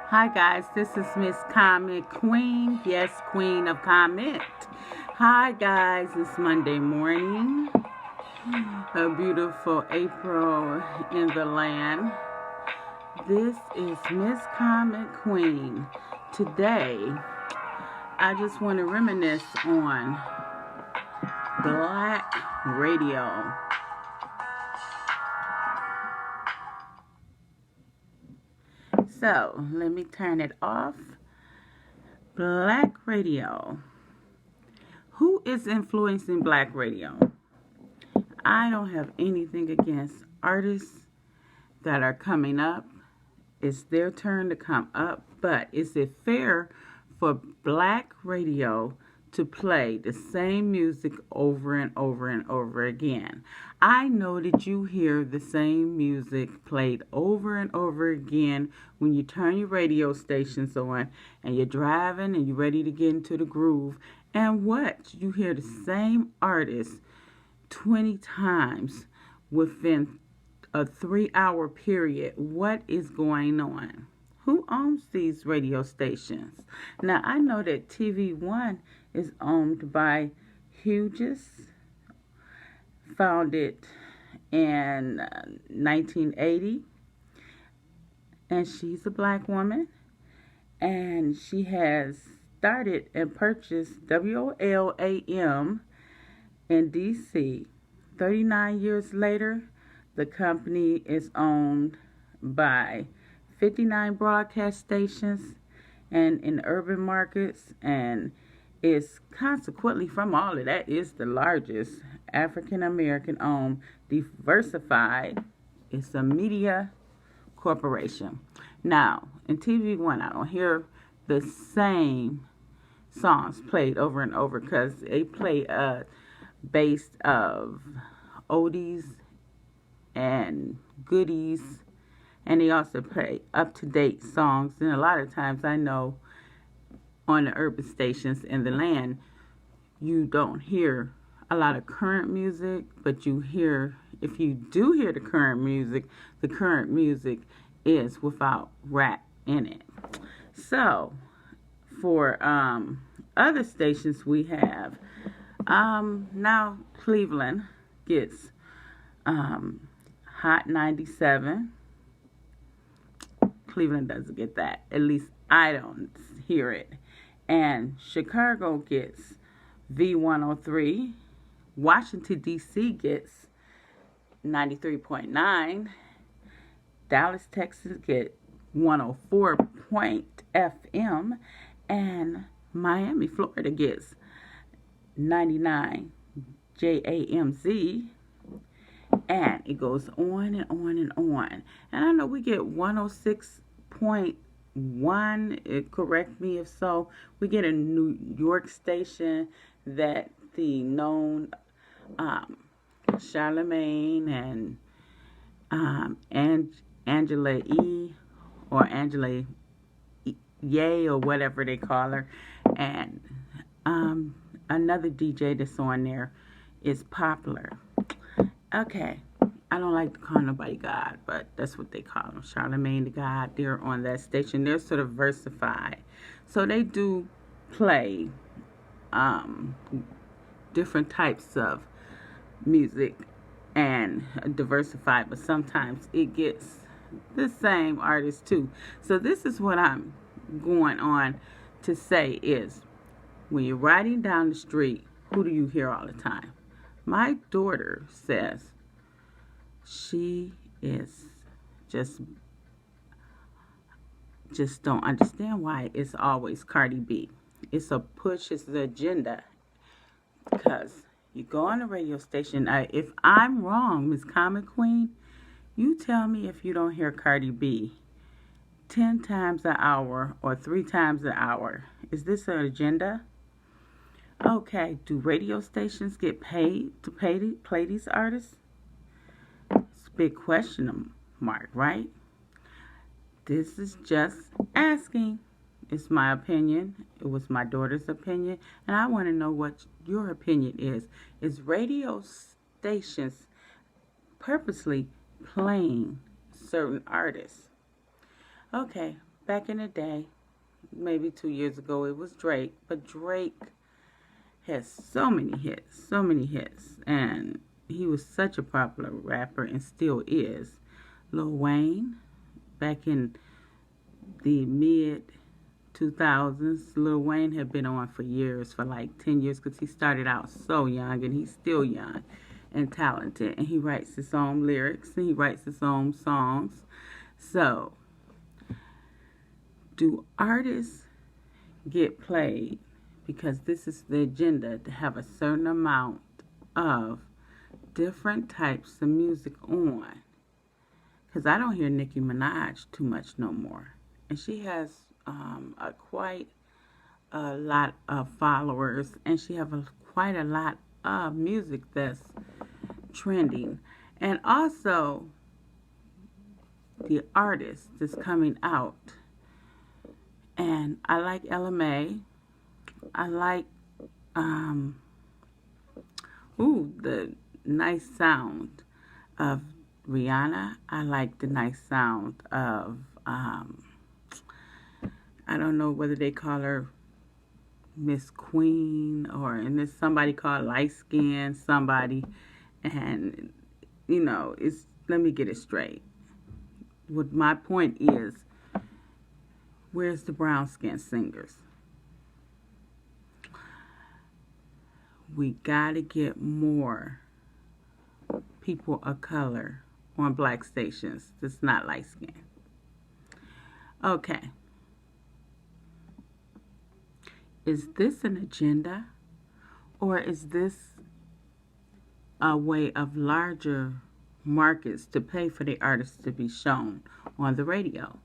Hi guys, this is Miss Comment Queen. Yes, Queen of Comment. Hi guys, it's Monday morning. A beautiful April in the land. This is Miss Comment Queen. Today, I just want to reminisce on Black radio. So, let me turn it off. Black radio. Who is influencing Black radio? I don't have anything against artists that are coming up. It's their turn to come up, but is it fair for Black radio to play the same music over and over and over again? I know that you hear the same music played over and over again when you turn your radio stations on and you're driving and you're ready to get into the groove. And what? You hear the same artist 20 times within a 3-hour period. What is going on? Who owns these radio stations? Now, I know that TV One is owned by Hughes, founded in 1980, and she's a Black woman, and she has started and purchased WOLAM in DC. 39 years later, the company is owned by 59 broadcast stations and in urban markets, and is consequently, from all of that, is the largest African American owned diversified. It's a media corporation. Now, in TV One, I don't hear the same songs played over and over because they play based of oldies and goodies, and they also play up-to-date songs. And a lot of times I know on the urban stations in the land you don't hear a lot of current music, but you hear, if you do hear the current music is without rap in it. So for other stations we have now Cleveland gets Hot 97. Cleveland doesn't get that. At least I don't hear it. And Chicago gets V103. Washington, D.C. gets 93.9. Dallas, Texas get 104.FM. And Miami, Florida gets 99 JAMZ. And it goes on and on and on. And I know we get 106.1, correct me if so. We get a New York station that the known Charlemagne and Angela E. or Angela Ye or whatever they call her. And another DJ that's on there is Popular. Okay, I don't like to call nobody God, but that's what they call them. Charlemagne the God, they're on that station. They're sort of versified. So they do play different types of music and diversified, but sometimes it gets the same artist too. So this is what I'm going on to say is, when you're riding down the street, who do you hear all the time? My daughter says she is just don't understand why it's always Cardi B. It's a push, it's the agenda. Because you go on a radio station, if I'm wrong, Miss Comic Queen, you tell me if you don't hear Cardi B 10 times an hour or 3 times an hour. Is this an agenda? Okay, do radio stations get paid to play these artists? It's a big question mark, right? This is just asking. It's my opinion. It was my daughter's opinion, and I want to know what your opinion is. Is radio stations purposely playing certain artists? Okay, back in the day, maybe 2 years ago, it was Drake. But Drake has so many hits. And he was such a popular rapper and still is. Lil Wayne, back in the mid 2000s, Lil Wayne had been on for years, for like 10 years, because he started out so young, and he's still young and talented, and he writes his own lyrics and he writes his own songs. So, do artists get played because this is the agenda, to have a certain amount of different types of music on? Because I don't hear Nicki Minaj too much no more, and she has quite a lot of followers, and she have quite a lot of music that's trending. And also the artist that's coming out, and I like LMA. I like the nice sound of Rihanna. I like the nice sound of I don't know whether they call her Miss Queen, or, and there's somebody called Light Skin somebody, and it's, let me get it straight. What my point is, where's the brown skin singers? We gotta get more people of color on black stations that's not light skin. Okay. Is this an agenda, or is this a way of larger markets to pay for the artists to be shown on the radio?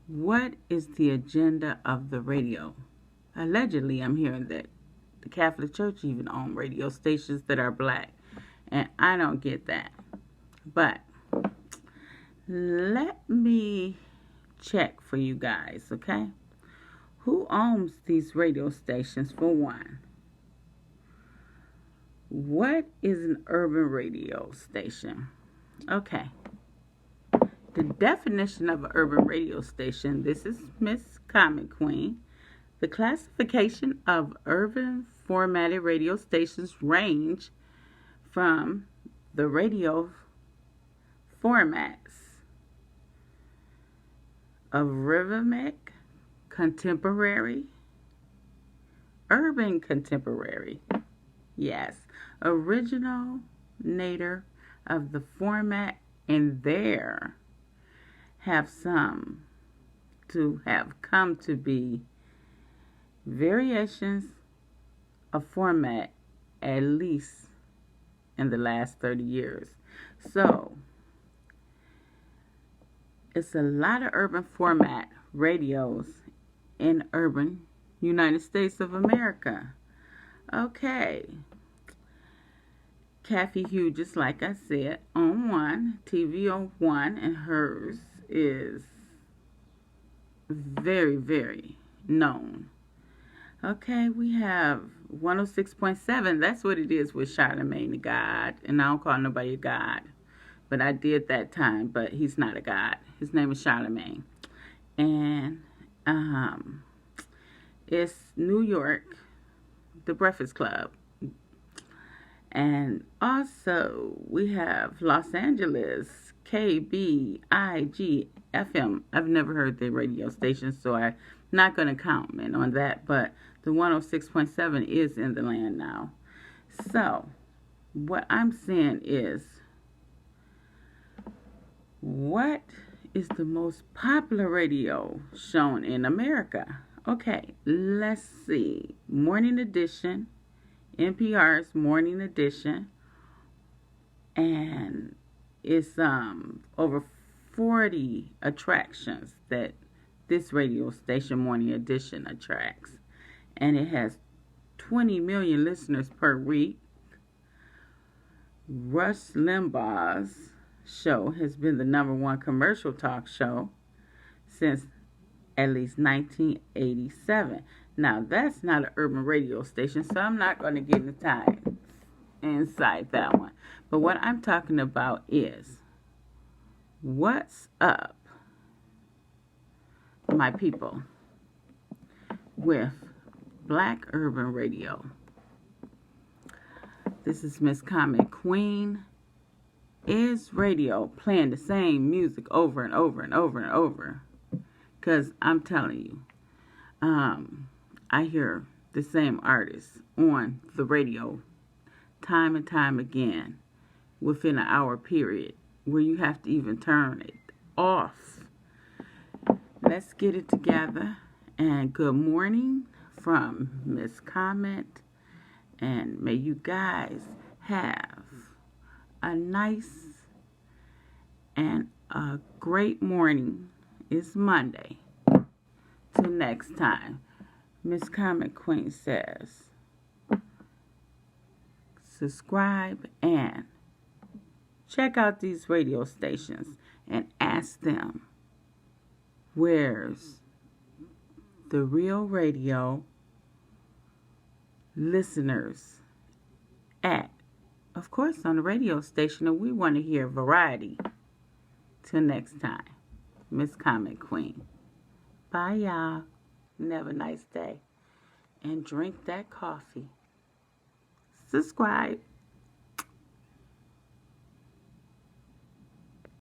What is the agenda of the radio? Allegedly, I'm hearing that the Catholic Church even owns radio stations that are black, and I don't get that. But let me check for you guys, okay? Who owns these radio stations, for one? What is an urban radio station? Okay. The definition of an urban radio station, this is Miss Comic Queen. The classification of urban formatted radio stations range from the radio formats of rhythmic, contemporary, urban contemporary, yes, original, native of the format, and there have some to have come to be variations of format, at least in the last 30 years. So it's a lot of urban format radios in urban United States of America. Okay. Kathy Hughes, like I said, on one, TV on one, and hers is very, very known. Okay, we have 106.7. That's what it is with Charlamagne the God. And I don't call nobody a God, but I did that time, but he's not a God. His name is Charlamagne. And it's New York, The Breakfast Club. And also we have Los Angeles, KBIG FM. I've never heard the radio station, so I'm not going to comment on that, but the 106.7 is in the land now. So what I'm saying is, what is the most popular radio shown in America? Okay, let's see. Morning Edition, NPR's Morning Edition, and it's over 40 attractions that this radio station, Morning Edition, attracts, and it has 20 million listeners per week. Rush Limbaugh's show has been the #1 commercial talk show since at least 1987. Now, that's not an urban radio station, so I'm not going to get into time inside that one. But what I'm talking about is, what's up my people, with Black Urban Radio. This is Miss Comet Queen. Is radio playing the same music over and over and over and over? Because I'm telling you, I hear the same artists on the radio time and time again within an hour period where you have to even turn it off. Let's get it together. And good morning from Miss Comet. And may you guys have a nice and a great morning. It's Monday. Till next time, Miss Comet Queen says, subscribe and check out these radio stations and ask them, where's the real radio listeners at? Of course, on the radio station, and we want to hear variety. Till next time, Miss Comet Queen. Bye, y'all. And have a nice day. And drink that coffee. Subscribe.